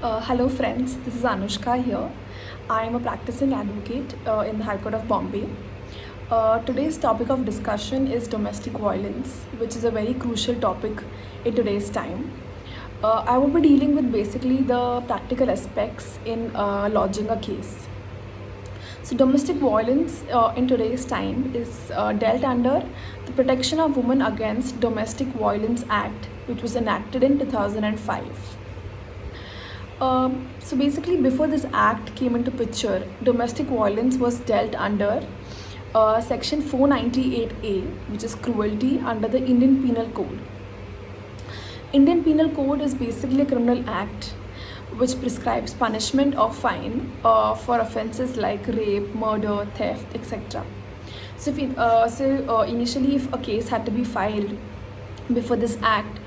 Hello friends, this is Anushka here. I am a practicing advocate in the High Court of Bombay. Today's topic of discussion is domestic violence, which is a very crucial topic in today's time. I will be dealing with basically the practical aspects in lodging a case. So, domestic violence in today's time is dealt under the Protection of Women Against Domestic Violence Act, which was enacted in 2005. So basically, before this act came into picture, domestic violence was dealt under Section 498A, which is cruelty under the Indian Penal Code. Indian Penal Code is basically a criminal act which prescribes punishment or fine for offences like rape, murder, theft, etc. Initially, if a case had to be filed before this act,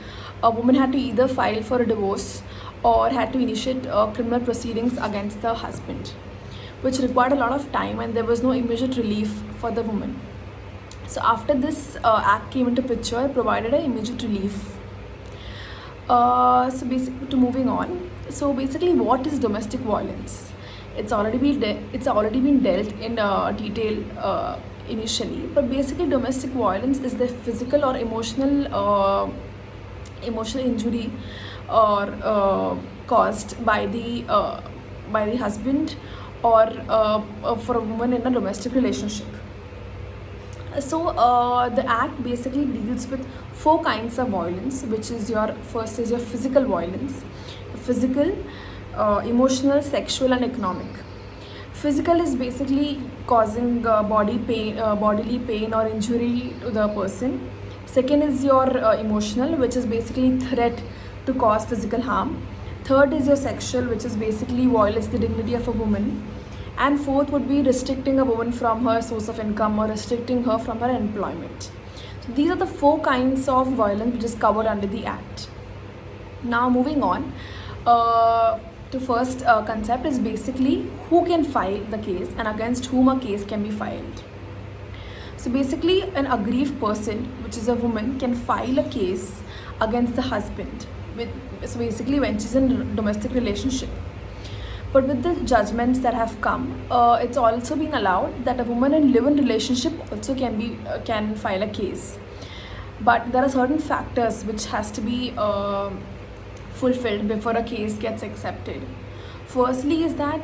a woman had to either file for a divorce or had to initiate criminal proceedings against the husband, which required a lot of time and there was no immediate relief for the woman. So after this act came into picture, it provided an immediate relief. To moving on. So basically, what is domestic violence? It's already been dealt in detail initially, but basically, domestic violence is the physical or emotional injury or caused by the husband or for a woman in a domestic relationship. So the act basically deals with four kinds of violence, which is your first is your physical violence, physical, emotional, sexual, and economic. Physical is basically causing bodily pain or injury to the person. Second is your emotional, which is basically threat to cause physical harm. Third is your sexual, which is basically violates the dignity of a woman. And fourth would be restricting a woman from her source of income or restricting her from her employment. So these are the four kinds of violence which is covered under the act. Now moving on to first concept is basically who can file the case and against whom a case can be filed. So basically, an aggrieved person, which is a woman, can file a case against the husband. So basically, when she's in a domestic relationship. But with the judgments that have come, it's also been allowed that a woman in live-in relationship also can file a case. But there are certain factors which has to be fulfilled before a case gets accepted. Firstly, is that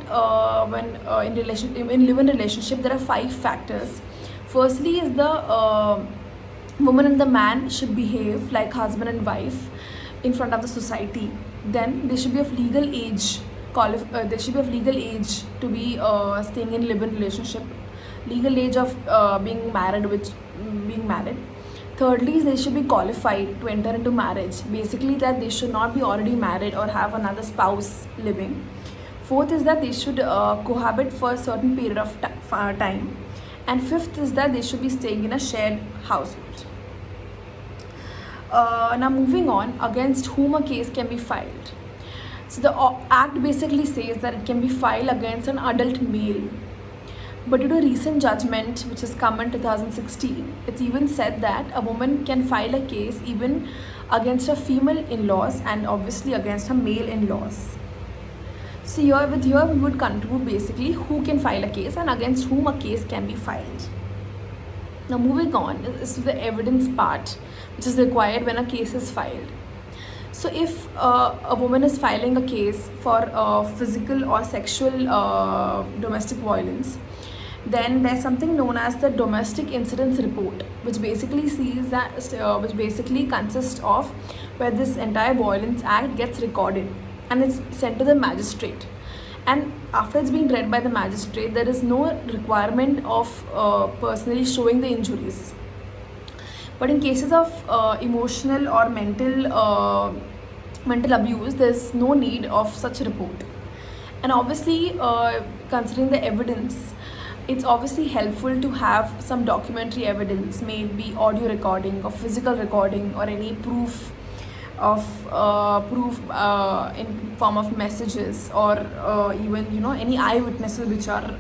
when in live-in relationship, there are 5 factors. Firstly, is the woman and the man should behave like husband and wife in front of the society. Then they should be of legal age. They should be of legal age to be staying in live-in relationship. Legal age of being married. Thirdly, they should be qualified to enter into marriage. Basically, that they should not be already married or have another spouse living. Fourth is that they should cohabit for a certain period of time. And fifth is that they should be staying in a shared household. Now moving on, against whom a case can be filed. So the act basically says that it can be filed against an adult male. But due to a recent judgment which has come in 2016, it's even said that a woman can file a case even against her female in-laws and obviously against her male in-laws. So here we would conclude basically who can file a case and against whom a case can be filed. Now moving on is to the evidence part, which is required when a case is filed. So if a woman is filing a case for physical or sexual domestic violence, then there's something known as the domestic incidents report, which basically which basically consists of where this entire violence act gets recorded and it's sent to the magistrate. And after it's been read by the magistrate, there is no requirement of personally showing the injuries. But in cases of emotional or mental abuse, there's no need of such a report. And obviously, considering the evidence, it's obviously helpful to have some documentary evidence, maybe audio recording or physical recording or any proof in form of messages or even any eyewitnesses which are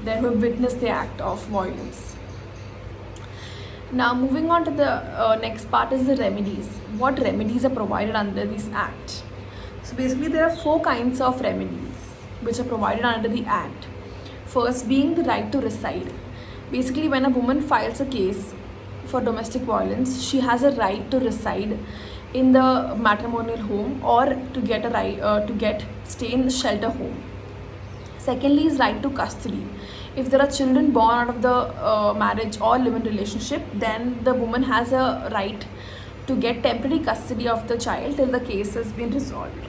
there who have witnessed the act of violence. Now moving on to the next part is the remedies. What remedies are provided under this act? So basically there are 4 kinds of remedies which are provided under the Act. First being the right to reside. Basically when a woman files a case for domestic violence, she has a right to reside in the matrimonial home or to get a right to get stay in the shelter home. Secondly is right to custody. If there are children born out of the marriage or live-in relationship, then the woman has a right to get temporary custody of the child till the case has been resolved.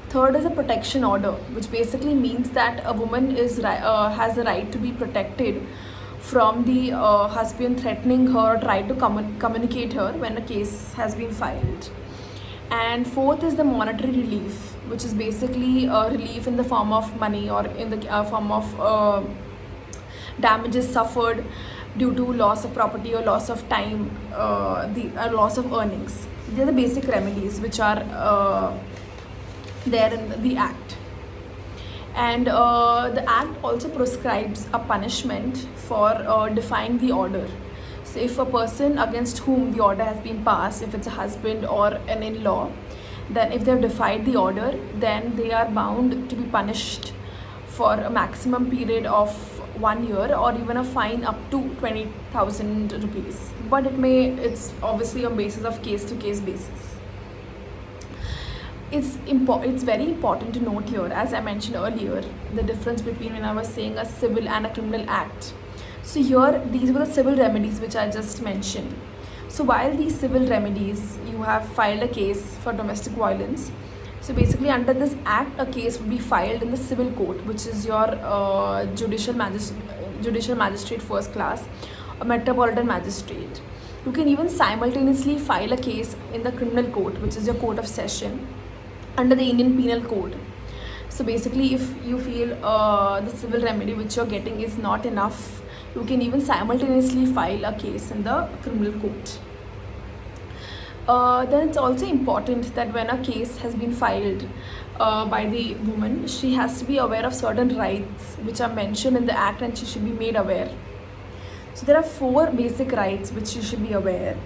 Third is a protection order, which basically means that a woman has the right to be protected from the husband threatening her or try to communicate her when a case has been filed. And fourth is the monetary relief, which is basically relief in the form of money or in the form of damages suffered due to loss of property or loss of time, the loss of earnings. These are the basic remedies which are there in the Act. And the Act also prescribes a punishment for defying the order. So if a person against whom the order has been passed, if it's a husband or an in-law, then if they've defied the order, then they are bound to be punished for a maximum period of 1 year or even a fine up to 20,000 rupees. But it's obviously on basis of case to case basis. It's very important to note here, as I mentioned earlier, the difference between when I was saying a civil and a criminal act. So here, these were the civil remedies which I just mentioned. So while these civil remedies, you have filed a case for domestic violence. So basically under this act, a case will be filed in the civil court, which is your judicial magistrate first class or metropolitan magistrate. You can even simultaneously file a case in the criminal court, which is your court of session, under the Indian Penal Code. So basically if you feel the civil remedy which you're getting is not enough, you can even simultaneously file a case in the criminal court. Then it's also important that when a case has been filed by the woman, she has to be aware of certain rights which are mentioned in the Act and she should be made aware. So there are 4 basic rights which she should be aware.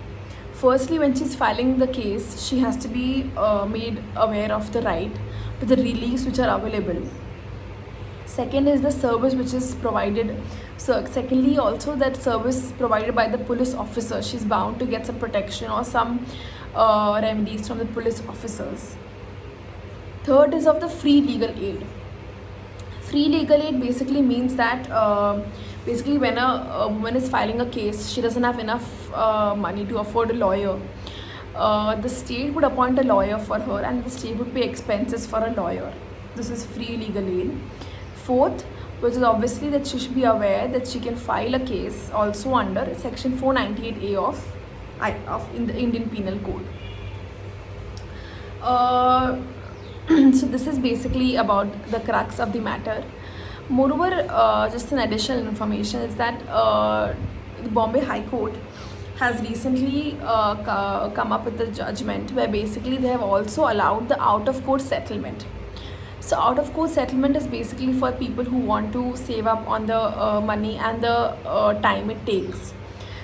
Firstly, when she's filing the case, she has to be made aware of the right to the reliefs which are available. Second is the service which is provided. So secondly, also that service provided by the police officer, she's bound to get some protection or some remedies from the police officers. Third is of the free legal aid. Free legal aid basically means that basically when a woman is filing a case, she doesn't have enough money to afford a lawyer. The state would appoint a lawyer for her and the state would pay expenses for a lawyer. This is free legal aid. Fourth, which is obviously that she should be aware that she can file a case also under section 498A of in the Indian Penal Code. So this is basically about the crux of the matter. Moreover, just an additional information is that the Bombay High Court has recently come up with a judgment where basically they have also allowed the out-of-court settlement. So out-of-court settlement is basically for people who want to save up on the money and the time it takes.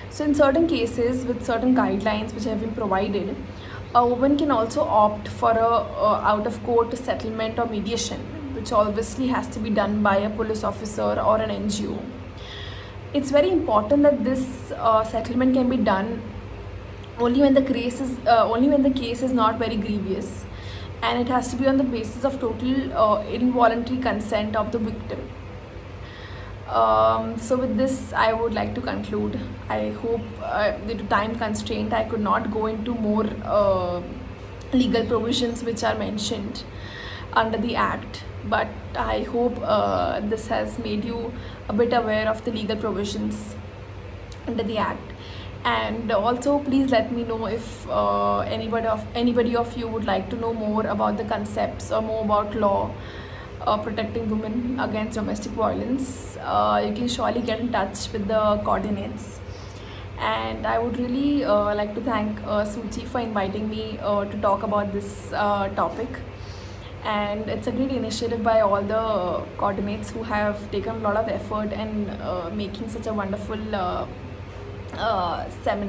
So in certain cases with certain guidelines which have been provided, a woman can also opt for a out-of-court settlement or mediation, which obviously has to be done by a police officer or an NGO. It's very important that this settlement can be done only when the case is not very grievous, and it has to be on the basis of total involuntary consent of the victim. So with this, I would like to conclude. I hope due to time constraint, I could not go into more legal provisions which are mentioned under the Act, but I hope this has made you a bit aware of the legal provisions under the Act. And also please let me know if anybody of you would like to know more about the concepts or more about law protecting women against domestic violence. You can surely get in touch with the coordinates. And I would really like to thank Suchi for inviting me to talk about this topic. And it's a great initiative by all the coordinates who have taken a lot of effort in making such a wonderful seminar.